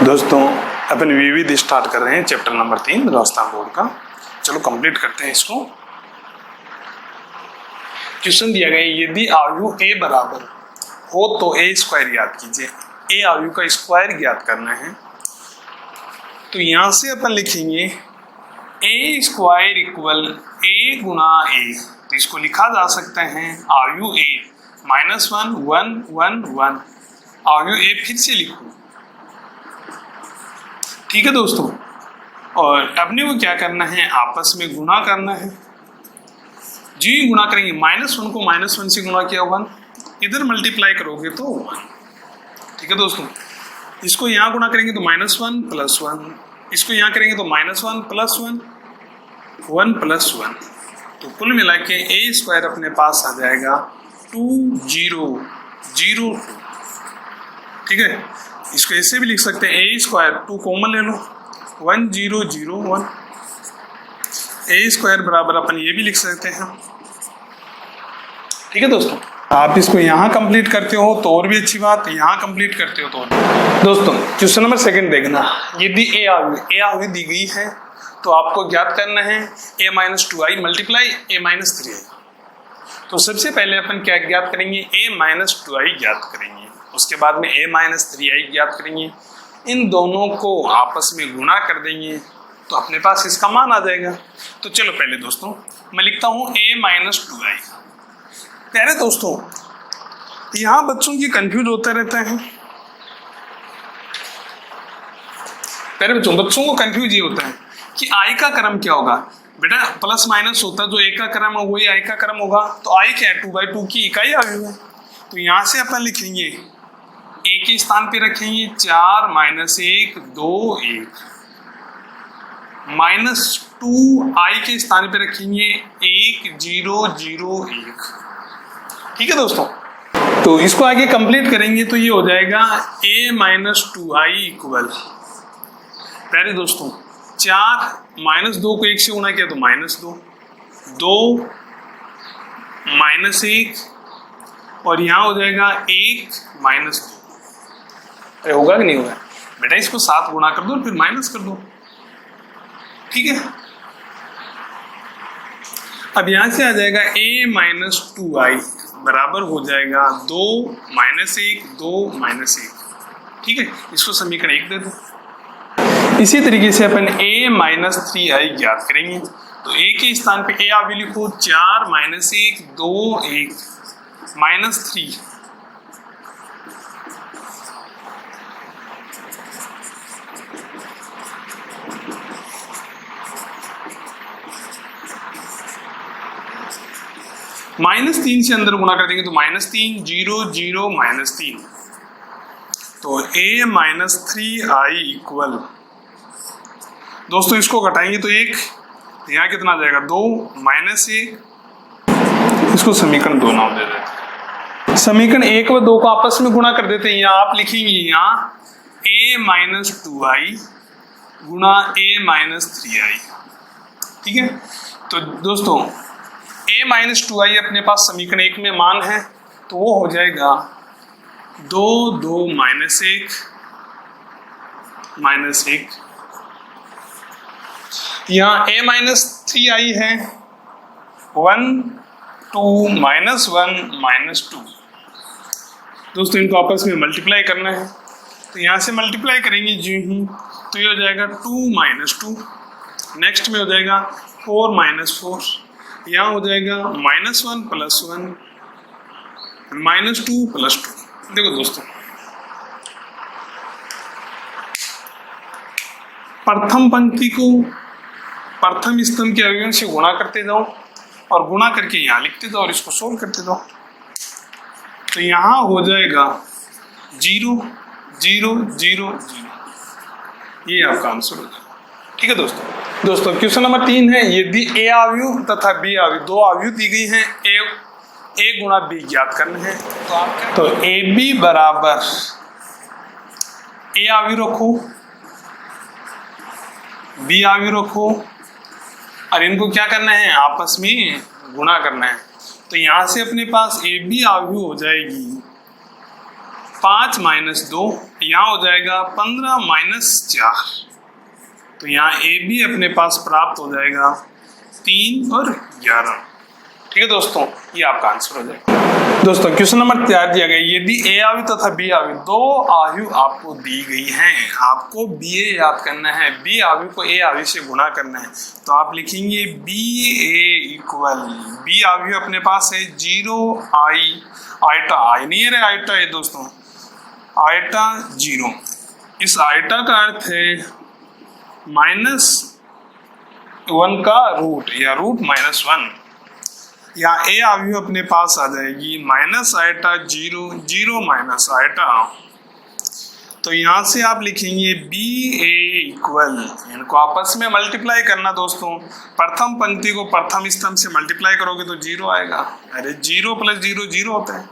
दोस्तों अपन विविध स्टार्ट कर रहे हैं चैप्टर नंबर 3 राजस्थान बोर्ड का। चलो कंप्लीट करते हैं इसको। क्वेश्चन दिया गया है, यदि आयु a बराबर हो तो a स्क्वायर ज्ञात कीजिए। a आयु का स्क्वायर ज्ञात करना है तो यहां से अपन लिखेंगे a स्क्वायर इक्वल a गुणा a। तो इसको लिखा जा सकता है आयु a -1 1 1 1। आयु a फिर से लिखो, ठीक है दोस्तों। और अपने को क्या करना है, आपस में गुणा करना है। जी गुणा करेंगे, -1 को -1 से गुणा किया 1, इधर मल्टीप्लाई करोगे तो 1, ठीक है दोस्तों। इसको यहाँ गुणा करेंगे तो -1 + 1, इसको यहाँ करेंगे तो -1 + 1 1 + 1। तो कुल मिला के a स्क्वायर अपने पास आ जाएगा 2002, ठीक है। इसको ऐसे भी लिख सकते हैं a स्क्वायर, 2 कॉमन ले लो 1001। a स्क्वायर बराबर अपन ये भी लिख सकते हैं, ठीक है दोस्तों। आप इसको यहाँ कंप्लीट करते हो तो और भी अच्छी बात, यहाँ कंप्लीट करते हो तो और। दोस्तों क्वेश्चन नंबर 2 देखना, यदि a आयु दी गई है तो आपको ज्ञात करना है a - 2i multiply a - 3i। तो सबसे पहले अपन क्या ज्ञात करेंगे, a - 2i ज्ञात करेंगे, उसके बाद में a - 3i ज्ञात करेंगे। इन दोनों को आपस में गुणा कर देंगे तो अपने पास इसका मान आ जाएगा। तो चलो पहले दोस्तों मैं लिखता हूं a - 2i। प्यारे दोस्तों यहाँ बच्चों की कंफ्यूज होता रहता है। प्यारे बच्चों को कंफ्यूज ये होता है कि i का क्रम क्या होगा। बेटा प्लस माइनस होता है, जो a का क्रम है वही i का क्रम होगा। तो i क्या है, 2/2 की इकाई आयु है। तो यहाँ से अपन लिखेंगे a के स्थान पे रखेंगे 4 - 1 2 1 -2 i के स्थान पे रखेंगे 1 0 0 1, ठीक है दोस्तों। तो इसको आगे कंप्लीट करेंगे तो ये हो जाएगा a - 2i इक्वल, प्यारे दोस्तों 4 -2 को 1 से गुणा किया तो -2 2 -1 और यहाँ हो जाएगा 1 -2। अरे होगा कि नहीं होगा बेटा, इसको 7 गुणा कर दो फिर माइनस कर दो, ठीक है। अब यहां से आ जाएगा a - 2i बराबर हो जाएगा 2 - 1 2 - 1, ठीक है। इसको समीकरण 1 दे दो। इसी तरीके से अपन a - 3i ज्ञात करेंगे। तो a के स्थान पे a आगे लिखो 4 - 1 2 1 -3 -3 से अंदर गुणा कर देंगे तो -3 0 0 -3। तो a - 3i इक्वल, दोस्तों इसको घटाएंगे तो 1, यहाँ कितना आ जाएगा 2 -1। इसको समीकरण 2 नाम दे देते हैं। समीकरण 1 व 2 को आपस में गुणा कर देते हैं। यहाँ आप लिखेंगे यहाँ a - 2i गुणा a - 3i, ठीक है। तो दोस्तों a - 2i अपने पास समीकरण 1 में मान है तो वो हो जाएगा 2 2 -1 -1। यहाँ a - 3i है 1 2 -1 -2। दोस्तों इनको आपस में मल्टीप्लाई करना है तो यहाँ से मल्टीप्लाई करेंगे जी ही, तो ये हो जाएगा 2 - 2। नेक्स्ट में हो जाएगा 4 - 4, यहाँ हो जाएगा -1 + 1 -2 + 2। देखो दोस्तों प्रथम पंक्ति को प्रथम स्तंभ के अवयवों से गुणा करते जाओ और गुणा करके यहाँ लिखते जाओ और इसको सोल्व करते जाओ। तो यहाँ हो जाएगा 0 0 0 0, ये आपका आंसर हो जाएगा, ठीक है दोस्तों। क्वेश्चन नंबर 3 है, यदि a आयु तथा b आयु, 2 आयु दी गई हैं, a गुणा b ज्ञात करना है। तो आप क्या, तो ab बराबर a आयु रखो b आयु रखो और इनको क्या करना है, आपस में गुणा करना है। तो यहां से अपने पास ab आयु हो जाएगी 5 - 2, यहाँ हो जाएगा 15 माइनस 4, तो यहाँ ए भी अपने पास प्राप्त हो जाएगा 3 और 11। ठीक है दोस्तों, ये आपका आंसर हो जाएगा। दोस्तों क्वेश्चन नंबर 4 दिया गया, यदि ए आयु तथा बी आयु दो आयु आपको दी गई हैं, आपको बी ए याद करना है, बी आयु को ए आयु से गुणा करना है, तो आप लिखेंगे बी ए इक्वल, बी आयु अपने पास है 0 आई, आइटा आई नहीं है, आइटा है दोस्तों, आइटा 0, इस आइटा का अर्थ है -1 का रूट या रूट -1। यहाँ ए आयु अपने पास आ जाएगी माइनस आइटा 0 0 माइनस आइटा, तो यहाँ से आप लिखेंगे बी ए इक्वल, इनको आपस में मल्टीप्लाई करना दोस्तों, प्रथम पंक्ति को प्रथम स्तंभ से मल्टीप्लाई करोगे तो 0 आएगा, अरे 0 + 0 0 होता है,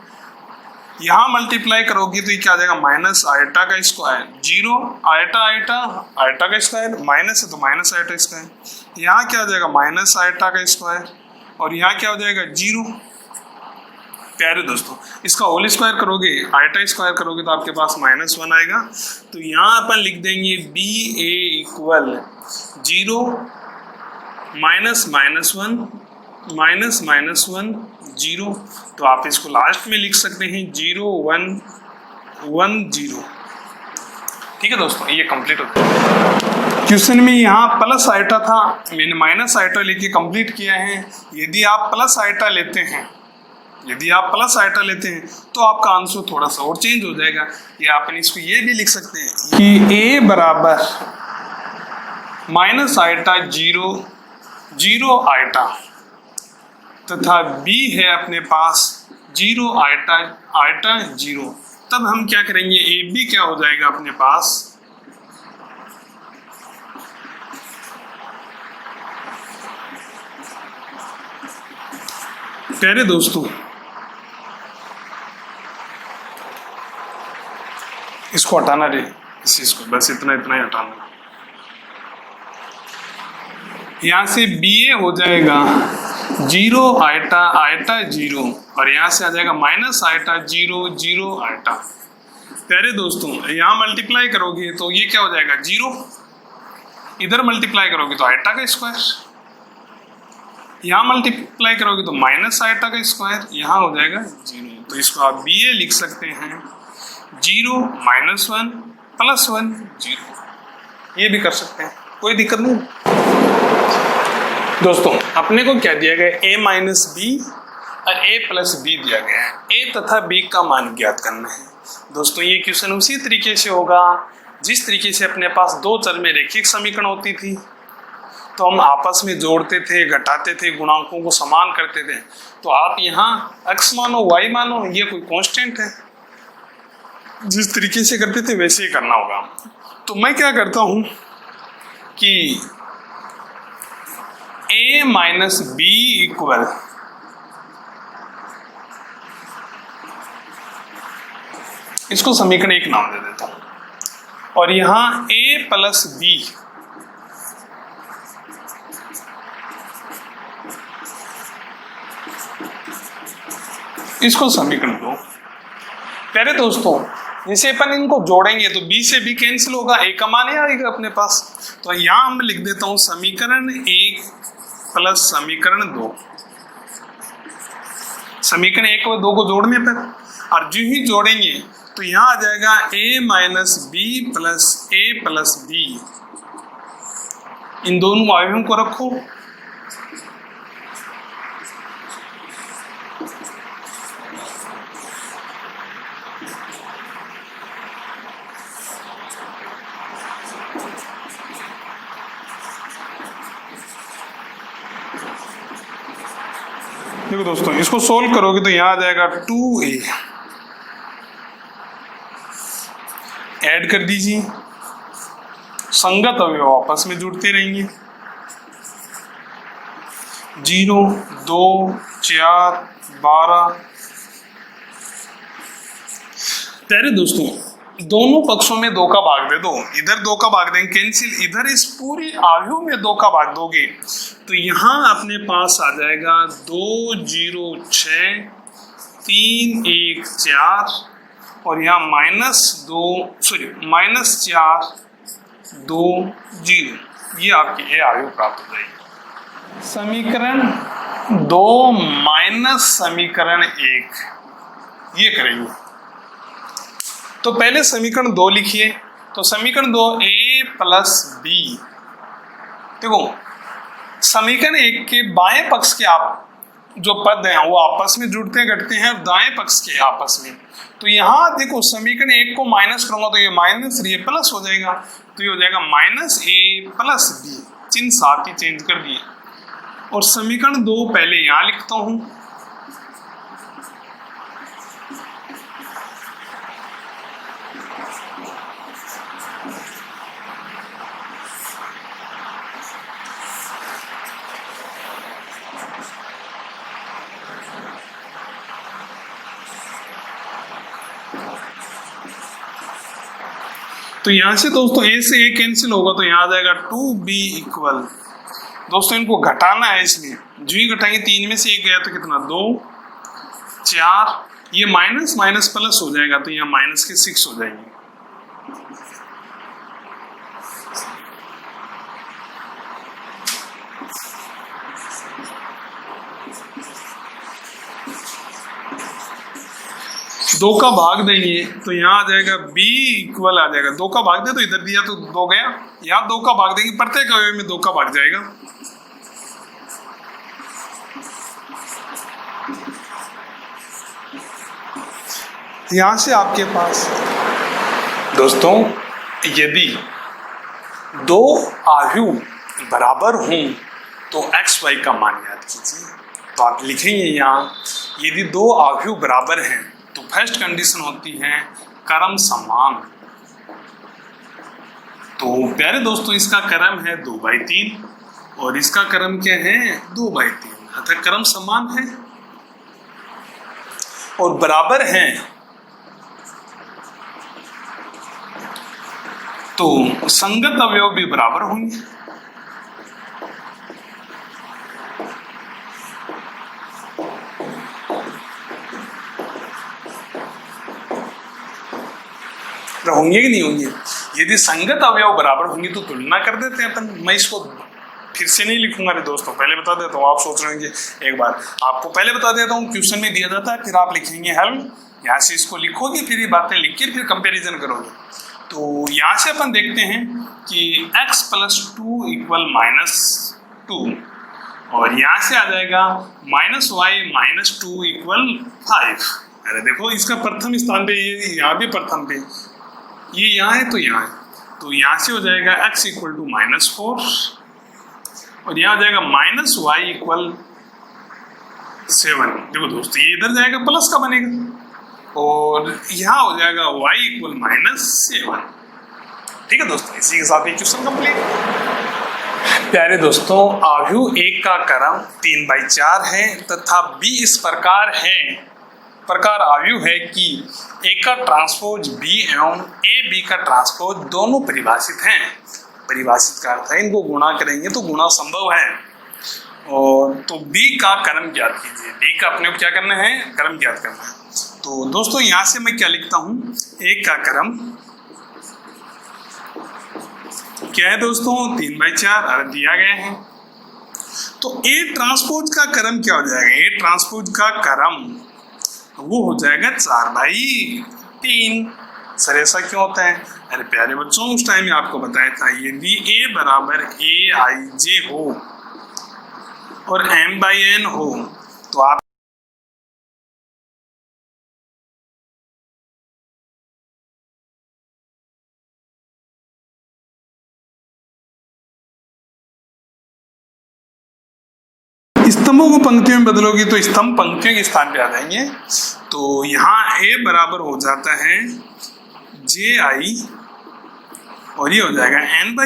यहाँ मल्टीप्लाई करोगे तो ये क्या आ जाएगा माइनस आइटा का स्क्वायर, 0 आइटा आइटा आइटा का स्क्वायर, माइनस है तो माइनस आइटा स्क्वायर, यहाँ क्या आ जाएगा माइनस आइटा का स्क्वायर, और यहाँ क्या हो जाएगा 0। प्यारे दोस्तों इसका होल स्क्वायर करोगे, आइटा स्क्वायर करोगे तो आपके पास -1 आएगा, तो यहाँ अपन लिख देंगे बी ए इक्वल 0 -1 -1 0, तो आप इसको लास्ट में लिख सकते हैं 0 1 1 0। ठीक है दोस्तों, ये कंप्लीट होता है। क्वेश्चन में यहाँ प्लस आइटा था, मैंने माइनस आइटा लेके कंप्लीट किया है। यदि आप प्लस आइटा लेते हैं, यदि आप प्लस आइटा लेते हैं तो आपका आंसर थोड़ा सा और चेंज हो जाएगा, या अपन इसको ये भी लिख सकते हैं कि a बराबर माइनस आइटा 0 0 आइटा तथा b है अपने पास 0 आइटा आइटा 0, तब हम क्या करेंगे, ए बी क्या हो जाएगा अपने पास प्यारे दोस्तों, इसको हटाना रे, इस चीज को बस इतना इतना ही हटाना। यहां से बी ए हो जाएगा 0 आइटा आइटा 0, और यहां से आ जाएगा माइनस आइटा 0 0 आइटा। प्यारे दोस्तों यहां मल्टीप्लाई करोगे तो ये क्या हो जाएगा 0, इधर मल्टीप्लाई करोगे तो आइटा का स्क्वायर, यहाँ मल्टीप्लाई करोगे तो माइनस आइटा का स्क्वायर, यहाँ हो जाएगा 0, तो इसको आप बी ए लिख सकते हैं 0 -1 +1 0, ये भी कर सकते हैं, कोई दिक्कत नहीं। दोस्तों अपने को क्या दिया गया, a माइनस बी और a प्लस बी दिया गया है, a तथा b का मान ज्ञात करना है। दोस्तों ये क्वेश्चन उसी तरीके से होगा जिस तरीके से अपने पास दो चर में रेखिक समीकरण होती थी, तो हम आपस में जोड़ते थे, घटाते थे, गुणांकों को समान करते थे, तो आप यहाँ x मानो y मानो, ये कोई कांस्टेंट है, जिस तरीके से करते थे वैसे ही करना होगा। तो मैं क्या करता हूँ कि a माइनस बी इक्वल इसको समीकरण 1 नाम दे देता हूँ, और यहाँ a प्लस बी इसको समीकरण 2। प्यारे दोस्तों जैसे अपन इनको जोड़ेंगे तो b से b कैंसिल होगा, a का मान आएगा अपने पास, तो यहाँ मैं लिख देता हूँ समीकरण 1 प्लस समीकरण 2। समीकरण 1 और 2 को जोड़ने पर, और जो ही जोड़ेंगे तो यहाँ आ जाएगा a minus B plus a plus B. इन दोनों अवयवों को रखो, देखो दोस्तों इसको सोल्व करोगे तो यहाँ आ जाएगा 2a, ऐड कर दीजिए, संगत अवयव आपस में जुड़ते रहेंगे, 0 2 4 12। प्यारे दोस्तों दोनों पक्षों में 2 का भाग दे दो, इधर 2 का भाग देंगे कैंसिल, इधर इस पूरी आयु में 2 का भाग दोगे तो यहाँ अपने पास आ जाएगा 2 0 6 3 1 4 और यहाँ -4 2 0, ये आपकी ए आयु प्राप्त हो जाएगी। समीकरण 2 माइनस समीकरण 1 ये करेंगे। तो पहले समीकरण 2 लिखिए। तो समीकरण 2 a प्लस बी, देखो समीकरण 1 के बाएं पक्ष के आप जो पद हैं वो आपस में जुड़ते घटते हैं दाएं पक्ष के आपस में। तो यहाँ देखो समीकरण 1 को माइनस करूंगा तो ये माइनस ये प्लस हो जाएगा, तो ये हो जाएगा -a प्लस बी, चिन्ह साथ ही चेंज कर दिए। और समीकरण 2 पहले यहाँ लिखता हूं। तो यहां से दोस्तों a से a कैंसिल होगा तो यहाँ आ जाएगा 2b इक्वल, दोस्तों इनको घटाना है इसलिए जो ही घटाएंगे 3 में से 1 गया तो कितना 2 4, ये माइनस माइनस प्लस हो जाएगा तो यहाँ माइनस के 6 हो जाएंगे। दो का भाग देंगे तो यहाँ आ जाएगा b इक्वल आ जाएगा, 2 का भाग दे तो इधर दिया तो 2 गया, यहाँ 2 का भाग देंगे प्रत्येक अवयव में 2 का भाग जाएगा। यहां से आपके पास दोस्तों यदि 2 आयु बराबर हों तो x y का मान याद कीजिए। तो आप लिखेंगे यहाँ यदि 2 आयु बराबर हैं तो फर्स्ट कंडीशन होती है क्रम समान। तो प्यारे दोस्तों इसका क्रम है 2/3 और इसका क्रम क्या है 2/3, अतः क्रम समान है और बराबर है। तो संगत अवयव भी बराबर होंगे। होंगे कि नहीं होंगे? यदि संगत अवयव बराबर होंगे तो तुलना कर देते हैं अपन। मैं इसको फिर से नहीं लिखूंगा रे दोस्तों, पहले बता देता हूँ। आप सोच रहे होंगे एक बार आपको पहले बता देता हूँ, क्वेश्चन में दिया जाता है फिर आप लिखेंगे हल, यहाँ से इसको लिखोगे फिर ये बातें लिख के फिर कंपेरिजन करोगे। तो यहाँ से अपन देखते हैं कि x + 2 = -2 और यहाँ से आ जाएगा -y - 2 = 5। अरे देखो इसका प्रथम स्थान पे ये यहाँ भी प्रथम पे ये यहाँ है तो यहाँ है, तो यहाँ से हो जाएगा x = -4 और यहाँ हो जाएगा -y = 7। देखो दोस्तों ये इधर जाएगा प्लस का बनेगा और यहाँ हो जाएगा y = -7। ठीक है दोस्तों, इसी के साथ ये क्वेश्चन कंप्लीट। प्यारे दोस्तों आयु 1 का क्रम 3/4 है तथा b इस प्रकार आयु है कि a का ट्रांसपोज b एवं a b का ट्रांसपोज दोनों परिभाषित हैं। परिभाषित का अर्थ है इनको गुणा करेंगे तो गुणा संभव है। और तो b का क्रम ज्ञात कीजिए। b का अपने को क्या करना है, क्रम ज्ञात करना है। तो दोस्तों यहाँ से मैं क्या लिखता हूँ, 1 का क्रम क्या है दोस्तों 3/4 दिया गया है। तो a ट्रांसपोज का क्रम क्या हो जाएगा, a ट्रांसपोज का क्रम वो हो जाएगा 4/3। सर ऐसा क्यों होता है? अरे प्यारे बच्चों उस टाइम में आपको बताया था यदि a बराबर aij हो और m/n हो तो आप स्तंभों को पंक्तियों में बदलोगी तो स्तंभ पंक्तियों के स्थान पे आ जाएंगे। तो यहाँ a बराबर हो जाता है ji और ये हो जाएगा n/m।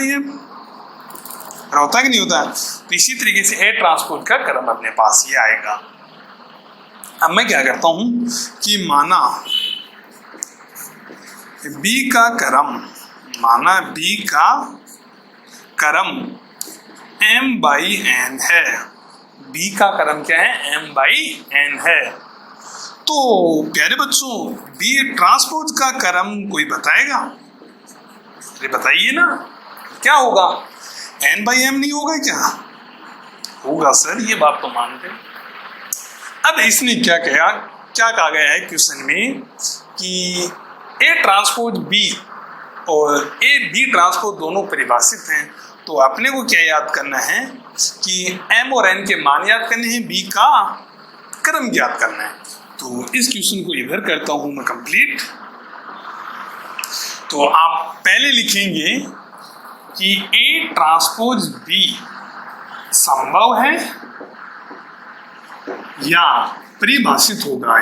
होता है कि नहीं होता? तो इसी तरीके से a ट्रांसपोज का क्रम अपने पास ये आएगा। अब मैं क्या करता हूँ कि माना b का क्रम m/n है। b का क्रम क्या है, m/n है। तो प्यारे बच्चों, बी ट्रांसपोज का क्रम कोई बताएगा? अरे बताइए ना, क्या होगा? n बाई m नहीं होगा क्या? होगा सर, ये बात तो मानते हैं। अब इसने क्या कहा गया है क्वेश्चन में कि ए ट्रांसपोज बी और ए बी ट्रांसपोज दोनों परिभाषित हैं, तो अपने को क्या याद करना है कि m और n के मान याद करने हैं, b का क्रम ज्ञात करना है। तो इस क्वेश्चन को इधर करता हूं मैं कंप्लीट। तो आप पहले लिखेंगे कि ए ट्रांसपोज बी संभव है या परिभाषित होगा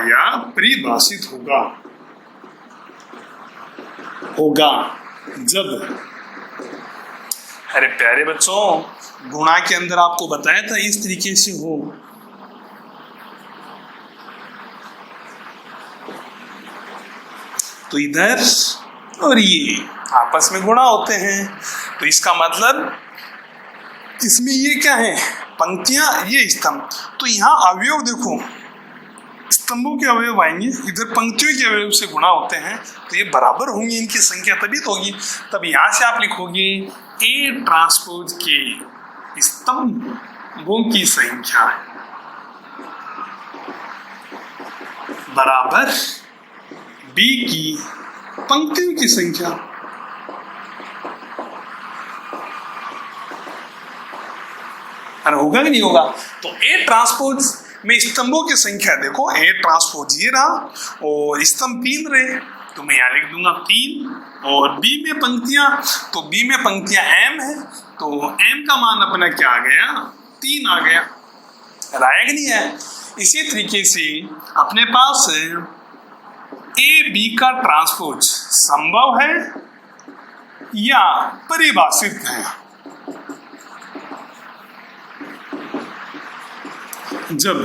जब, अरे प्यारे बच्चों, गुणा के अंदर आपको बताया था इस तरीके से हो। तो इधर और ये आपस में गुणा होते हैं, तो इसका मतलब इसमें ये क्या है, पंक्तियां, ये स्तंभ। तो यहाँ अवयव देखो, स्तंभों के अवयव आएंगे, इधर पंक्तियों के अवयव से गुणा होते हैं, तो ये बराबर होंगी इनकी संख्या, तभी तो होगी। तब यहाँ से आप लिखोगे ए ट्रांसपोज के स्तंभों की संख्या बराबर बी की पंक्तियों की संख्या। अरे होगा कि नहीं होगा? तो ए ट्रांसपोज में स्तंभों की संख्या देखो, ए ट्रांसपोज ये रहा और स्तंभ 3 रहे, तो मैं यहाँ लिख दूंगा 3। और बी में पंक्तियां, तो बी में पंक्तियां m है, तो m का मान अपना क्या आ गया, 3 आ गया। आया कि नहीं है? इसी तरीके से अपने पास ए बी का ट्रांसपोज संभव है या परिभाषित है जब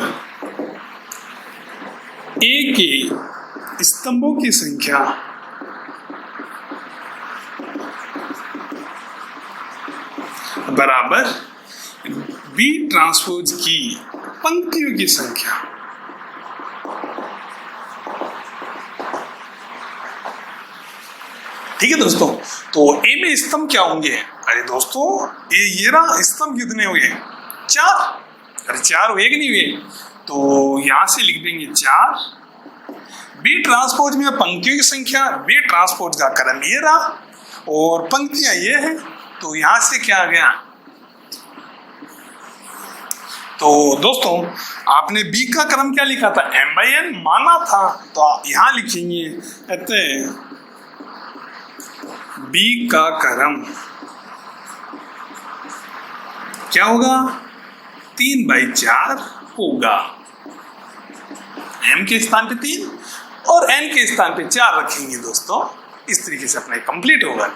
ए के स्तंभों की संख्या बराबर बी ट्रांसपोज की पंक्तियों की संख्या। ठीक है दोस्तों, तो ए में स्तंभ क्या होंगे? अरे दोस्तों, ये रहा स्तंभ कितने हुए? 4। अरे 4 हुए कि नहीं हुए? तो यहां से लिख देंगे 4। बी ट्रांसपोज में पंक्तियों की संख्या, बी ट्रांसपोज का क्रम ये रहा और पंक्तियां ये है, तो यहां से क्या आ गया? तो दोस्तों, आपने बी का क्रम क्या लिखा था? m बाई n माना था, तो यहां लिखेंगे कहते बी का क्रम क्या होगा? 3/4 होगा। m के स्थान पे 3 और n के स्थान पे 4 रखेंगे दोस्तों। इस तरीके से अपना कंप्लीट होगा।